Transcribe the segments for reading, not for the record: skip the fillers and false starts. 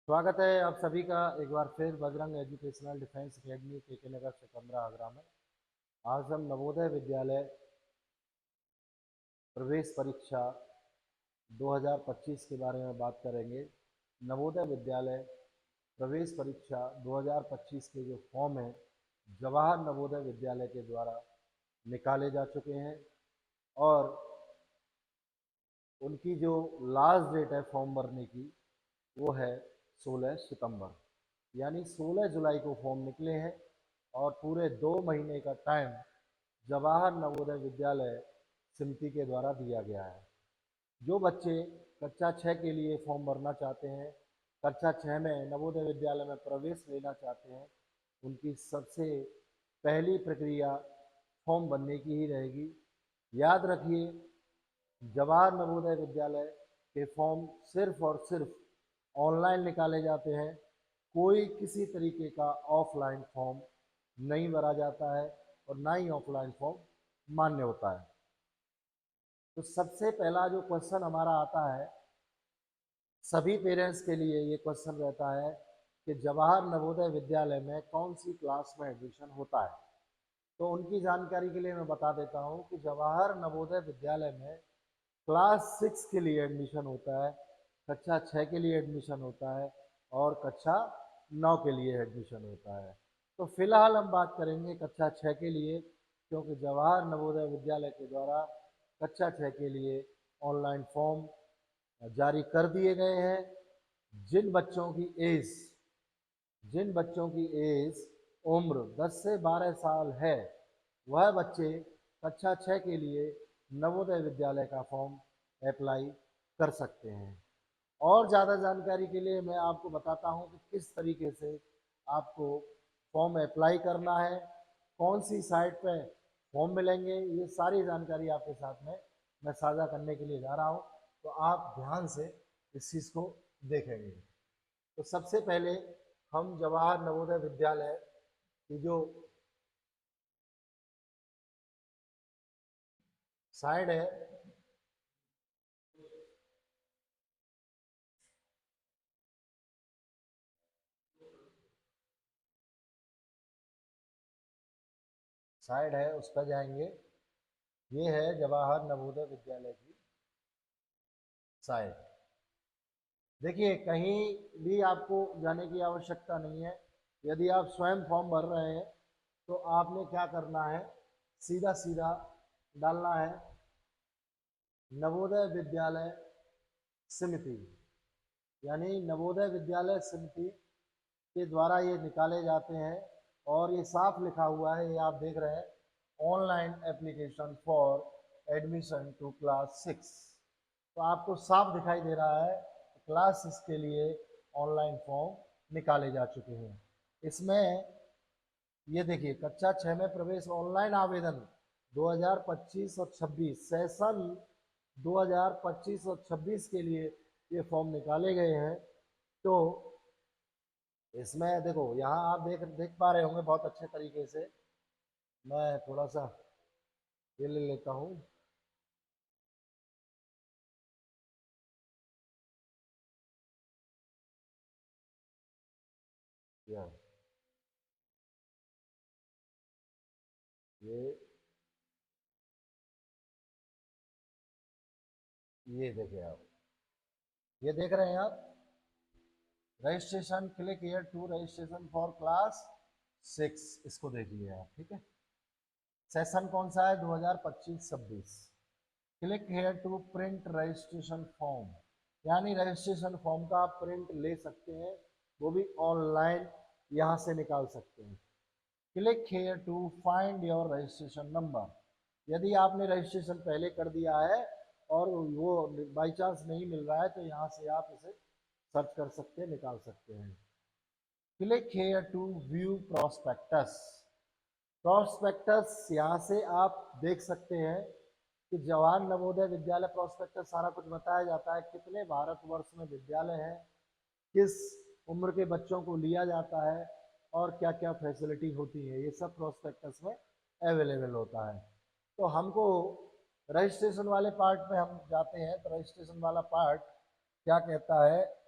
स्वागत है आप सभी का एक बार फिर बजरंग एजुकेशनल डिफेंस एकेडमी के नगर सिकंदरा आगरा में। आज हम नवोदय विद्यालय प्रवेश परीक्षा 2025 के बारे में बात करेंगे। नवोदय विद्यालय प्रवेश परीक्षा 2025 के जो फॉर्म हैं जवाहर नवोदय विद्यालय के द्वारा निकाले जा चुके हैं और उनकी जो लास्ट डेट है फॉर्म भरने की वो है 16 सितंबर, यानी 16 जुलाई को फॉर्म निकले हैं और पूरे 2 महीने का टाइम जवाहर नवोदय विद्यालय समिति के द्वारा दिया गया है। जो बच्चे कक्षा 6 के लिए फॉर्म भरना चाहते हैं, कक्षा 6 में नवोदय विद्यालय में प्रवेश लेना चाहते हैं, उनकी सबसे पहली प्रक्रिया फॉर्म भरने की ही रहेगी। याद रखिए, जवाहर नवोदय विद्यालय के फॉर्म सिर्फ और सिर्फ ऑनलाइन निकाले जाते हैं। कोई किसी तरीके का ऑफलाइन फॉर्म नहीं भरा जाता है और ना ही ऑफलाइन फॉर्म मान्य होता है। तो सबसे पहला जो क्वेश्चन हमारा आता है, सभी पेरेंट्स के लिए ये क्वेश्चन रहता है कि जवाहर नवोदय विद्यालय में कौन सी क्लास में एडमिशन होता है। तो उनकी जानकारी के लिए मैं बता देता हूँ कि जवाहर नवोदय विद्यालय में क्लास 6 के लिए एडमिशन होता है, कक्षा 6 के लिए एडमिशन होता है और कक्षा 9 के लिए एडमिशन होता है। तो फिलहाल हम बात करेंगे कक्षा 6 के लिए, क्योंकि जवाहर नवोदय विद्यालय के द्वारा कक्षा 6 के लिए ऑनलाइन फॉर्म जारी कर दिए गए हैं। जिन बच्चों की एज जिन बच्चों की एज उम्र 10 से 12 साल है, वह बच्चे कक्षा 6 के लिए नवोदय विद्यालय का फॉर्म अप्लाई कर सकते हैं। और ज़्यादा जानकारी के लिए मैं आपको बताता हूं कि किस तरीके से आपको फॉर्म अप्लाई करना है, कौन सी साइट पे फॉर्म मिलेंगे। ये सारी जानकारी आपके साथ में मैं साझा करने के लिए जा रहा हूं, तो आप ध्यान से इस चीज़ को देखेंगे। तो सबसे पहले हम जवाहर नवोदय विद्यालय की जो साइट है उस पर जाएंगे। ये है जवाहर नवोदय विद्यालय की साइट। देखिए, कहीं भी आपको जाने की आवश्यकता नहीं है। यदि आप स्वयं फॉर्म भर रहे हैं तो आपने क्या करना है, सीधा सीधा डालना है नवोदय विद्यालय समिति, यानी नवोदय विद्यालय समिति के द्वारा ये निकाले जाते हैं। और ये साफ लिखा हुआ है, ये आप देख रहे हैं, online application for admission to class 6। तो आपको साफ दिखाई दे रहा है क्लास 6 के लिए ऑनलाइन फॉर्म निकाले जा चुके हैं। इसमें ये देखिए, कक्षा 6 में प्रवेश ऑनलाइन आवेदन 2025 और 26 सेशन 2025 और 26 के लिए ये फॉर्म निकाले गए हैं। तो इसमें देखो, यहाँ आप देख देख पा रहे होंगे बहुत अच्छे तरीके से। मैं थोड़ा सा ये ले लेता हूँ। ये ये देखिए आप, ये देख रहे हैं आप, registration click here to registration for class 6। इसको देखिए आप, ठीक है। सेशन कौन सा है, 2025-26। Click here to print registration form, यानी रजिस्ट्रेशन फॉर्म का आप प्रिंट ले सकते हैं, वो भी ऑनलाइन यहाँ से निकाल सकते हैं। Click here to find your registration number, यदि आपने रजिस्ट्रेशन पहले कर दिया है और वो बाई चांस नहीं मिल रहा है तो यहाँ से आप इसे सर्च कर सकते हैं, निकाल सकते हैं। Click here to view prospectus, prospectus यहाँ से आप देख सकते हैं कि जवाहर नवोदय विद्यालय प्रोस्पेक्टस सारा कुछ बताया जाता है, कितने भारतवर्ष में विद्यालय हैं, किस उम्र के बच्चों को लिया जाता है और क्या क्या फैसिलिटी होती है, ये सब प्रोस्पेक्टस में अवेलेबल होता है। तो हमको रजिस्ट्रेशन वाले पार्ट में हम जाते हैं, तो रजिस्ट्रेशन वाला पार्ट क्या कहता है,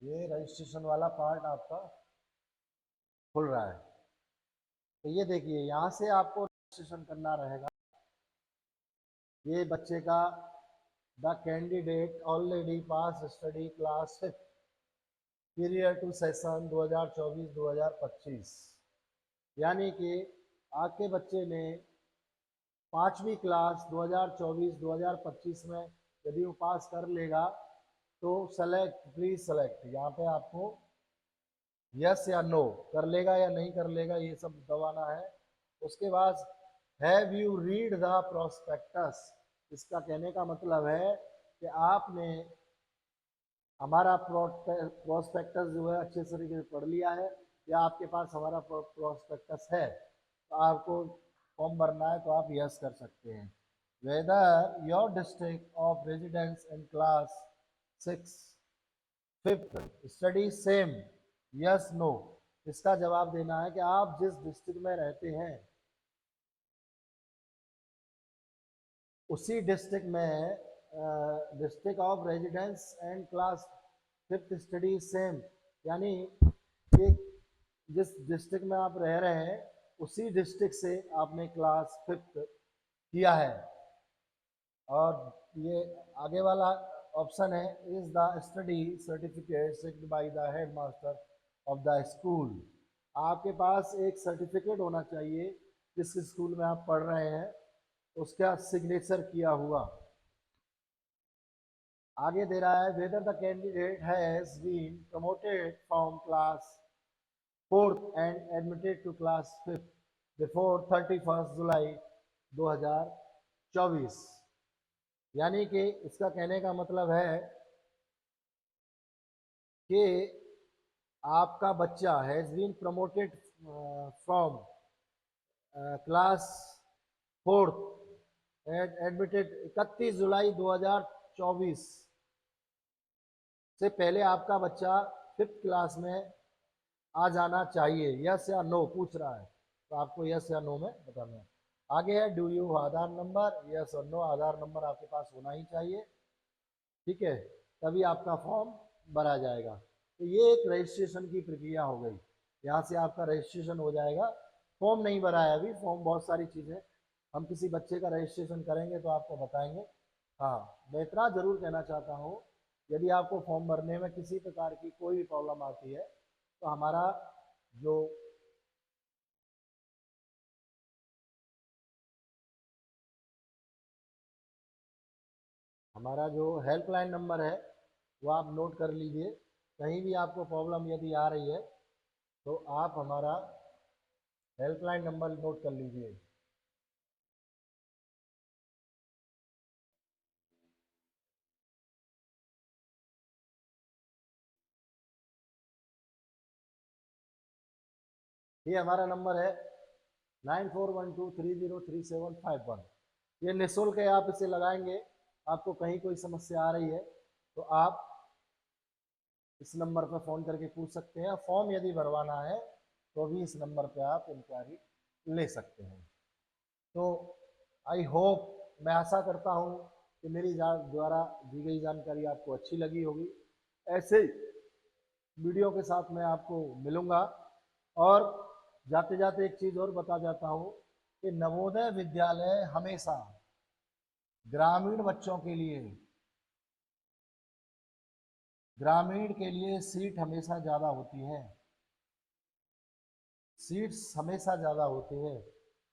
ये रजिस्ट्रेशन वाला पार्ट आपका खुल रहा है। तो ये देखिए यहाँ से आपको रजिस्ट्रेशन करना रहेगा। ये बच्चे का the candidate already pass study class period to session 2024-2025, यानी कि आपके बच्चे ने 5वीं क्लास 2024-2025 में यदि वो पास कर लेगा तो सेलेक्ट, प्लीज सेलेक्ट, यहाँ पे आपको यस या नो कर लेगा या नहीं कर लेगा ये सब दबाना है। उसके बाद have you read the prospectus, इसका कहने का मतलब है कि आपने हमारा प्रोस्पेक्टस जो है अच्छे तरीके से पढ़ लिया है या आपके पास हमारा प्रोस्पेक्टस है, तो आपको फॉर्म भरना है तो आप यस कर सकते हैं। Whether your district of residence in class 6 5th study same, yes no, इसका जवाब देना है कि आप जिस डिस्ट्रिक्ट में रहते हैं उसी डिस्ट्रिक्ट में district of residence and class 5th study same, यानी कि जिस डिस्ट्रिक्ट में आप रह रहे हैं उसी डिस्ट्रिक्ट से आपने क्लास 5th किया है। और ये आगे वाला ऑप्शन है is the study certificate signed by the headmaster of the school, आपके पास एक सर्टिफिकेट होना चाहिए जिस स्कूल में आप पढ़ रहे हैं उसका सिग्नेचर किया हुआ। आगे दे रहा है whether the candidate has been promoted from class 4th and admitted to class 5th before 31 जुलाई 2024, यानी कि इसका कहने का मतलब है कि आपका बच्चा has been promoted from class 4th admitted 31 जुलाई 2024 से पहले आपका बच्चा 5th क्लास में आ जाना चाहिए। यस या नो पूछ रहा है तो आपको यस या नो में बताना है। आगे है do you Aadhaar number, yes और नो, आधार नंबर आपके पास होना ही चाहिए, ठीक है, तभी आपका फॉर्म भरा जाएगा। तो ये एक रजिस्ट्रेशन की प्रक्रिया हो गई, यहाँ से आपका रजिस्ट्रेशन हो जाएगा। फॉर्म नहीं भरा है अभी, फॉर्म बहुत सारी चीज़ें हम किसी बच्चे का रजिस्ट्रेशन करेंगे तो आपको बताएंगे। हाँ, मैं इतना ज़रूर कहना चाहता हूँ यदि आपको फॉर्म भरने में किसी प्रकार की कोई भी प्रॉब्लम आती है तो हमारा जो हेल्पलाइन नंबर है वो आप नोट कर लीजिए। कहीं भी आपको प्रॉब्लम यदि आ रही है तो आप हमारा हेल्पलाइन नंबर नोट कर लीजिए। ये हमारा नंबर है 9412303751। ये निःशुल्क है, आप इसे लगाएंगे। आपको कहीं कोई समस्या आ रही है तो आप इस नंबर पर फ़ोन करके पूछ सकते हैं। फॉर्म यदि भरवाना है तो भी इस नंबर पर आप इंक्वायरी ले सकते हैं। तो आई होप, मैं आशा करता हूँ कि मेरी द्वारा दी गई जानकारी आपको अच्छी लगी होगी। ऐसे वीडियो के साथ मैं आपको मिलूँगा। और जाते जाते एक चीज़ और बता जाता हूँ कि नवोदय विद्यालय हमेशा ग्रामीण के लिए सीट हमेशा ज़्यादा होती हैं, सीट्स हमेशा ज़्यादा होती हैं,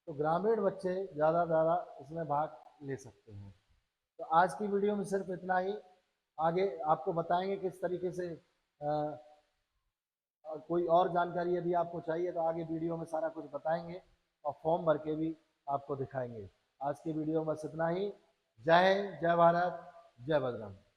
तो ग्रामीण बच्चे ज़्यादा इसमें भाग ले सकते हैं। तो आज की वीडियो में सिर्फ इतना ही। आगे आपको बताएंगे किस तरीके से कोई और जानकारी यदि आपको चाहिए तो आगे वीडियो में सारा कुछ बताएंगे और फॉर्म भर के भी आपको दिखाएंगे। आज की वीडियो में बस इतना ही। जय हिंद, जय भारत, जय बजरंग।